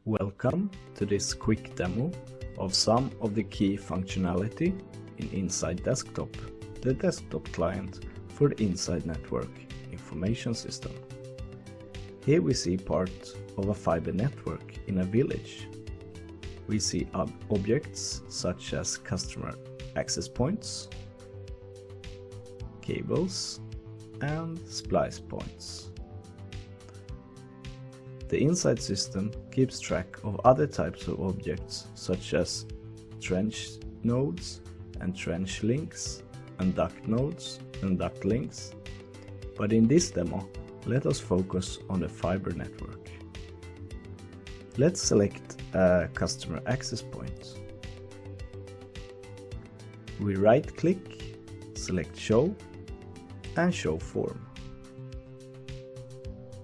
Welcome to this quick demo of some of the key functionality in iNSIDE Desktop, the desktop client for the iNSIDE network information system. Here we see part of a fiber network in a village. We see objects such as customer access points, cables, and splice points. The iNSIDE system keeps track of other types of objects such as trench nodes and trench links, and duct nodes and duct links, but in this demo let us focus on the fiber network. Let's select a customer access point. We right-click, select Show and Show Form.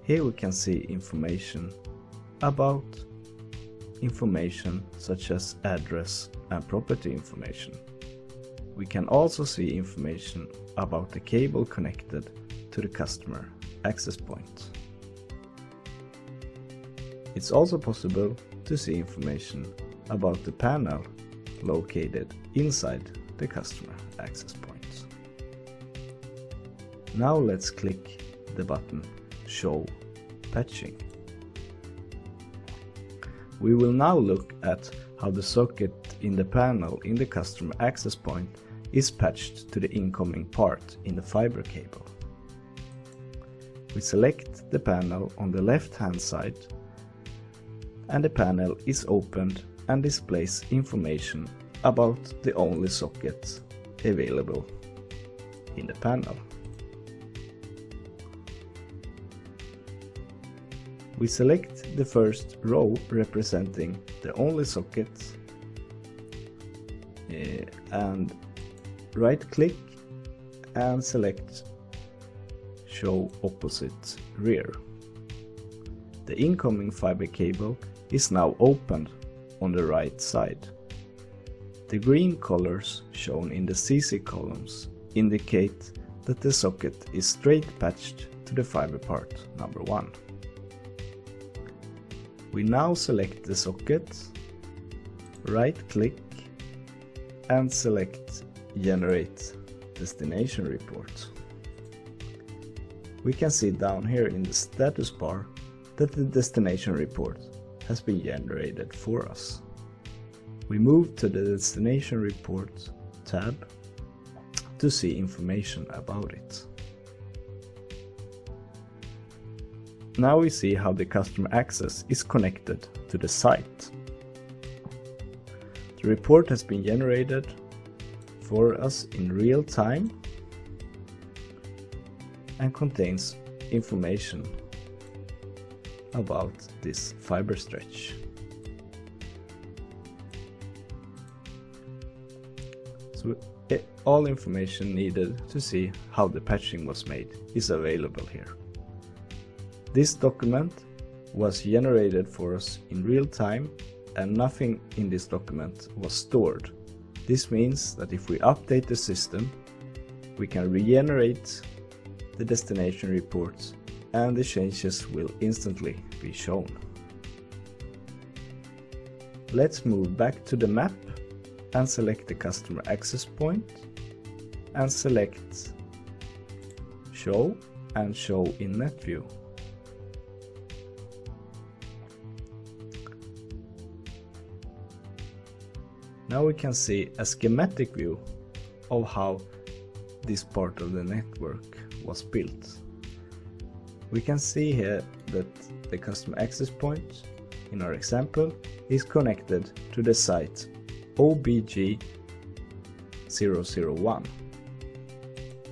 Here we can see information about information such as address and property information. We can also see information about the cable connected to the customer access point. It's also possible to see information about the panel located inside the customer access point. Now let's click the button Show Patching. We will now look at how the socket in the panel in the customer access point is patched to the incoming part in the fiber cable. We select the panel on the left hand side, and the panel is opened and displays information about the only socket available in the panel. We select the first row representing the only socket and right-click and select Show Opposite Rear. The incoming fiber cable is now opened on the right side. The green colors shown in the CC columns indicate that the socket is straight patched to the fiber part number 1. We now select the socket, right-click and select Generate Destination Report. We can see down here in the status bar that the destination report has been generated for us. We move to the Destination Report tab to see information about it. Now we see how the customer access is connected to the site. The report has been generated for us in real time and contains information about this fiber stretch. So all information needed to see how the patching was made is available here. This document was generated for us in real time and nothing in this document was stored. This means that if we update the system, we can regenerate the destination reports and the changes will instantly be shown. Let's move back to the map and select the customer access point and select Show and Show in Net View. Now we can see a schematic view of how this part of the network was built. We can see here that the customer access point in our example is connected to the site OBG001.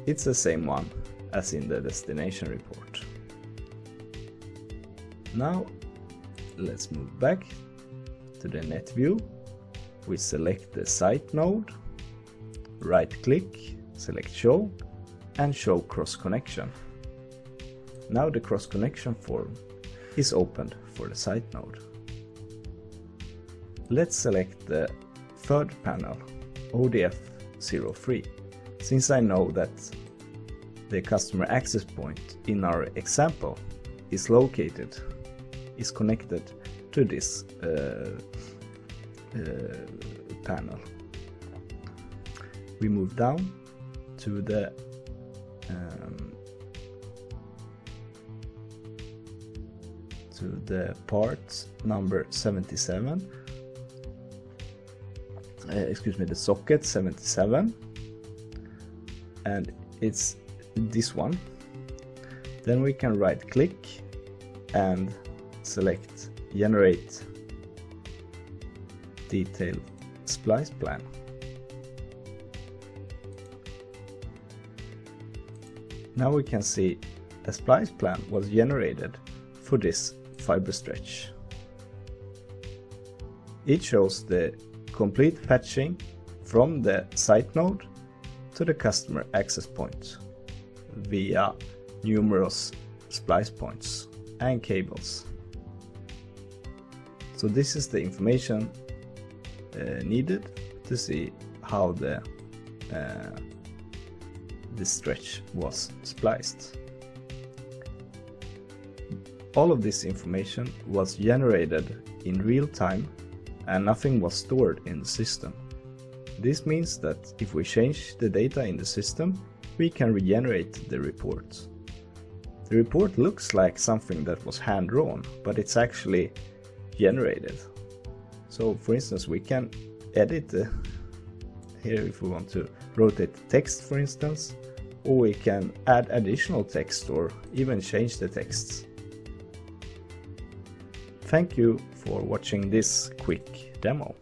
It's the same one as in the destination report. Now let's move back to the net view. We select the site node, right-click, select Show, and Show Cross Connection. Now the cross connection form is opened for the site node. Let's select the third panel, ODF03, since I know that the customer access point in our example is connected to this panel. We move down to the part number 77. Excuse me, the socket 77, and it's this one. Then we can right click and select generate detailed splice plan. Now we can see a splice plan was generated for this fiber stretch. It shows the complete patching from the site node to the customer access point via numerous splice points and cables. So this is the information needed to see how the stretch was spliced. All of this information was generated in real time and nothing was stored in the system. This means that if we change the data in the system, we can regenerate the report. The report looks like something that was hand-drawn, but it's actually generated. So for instance, we can edit here if we want to rotate the text, for instance, or we can add additional text or even change the texts. Thank you for watching this quick demo.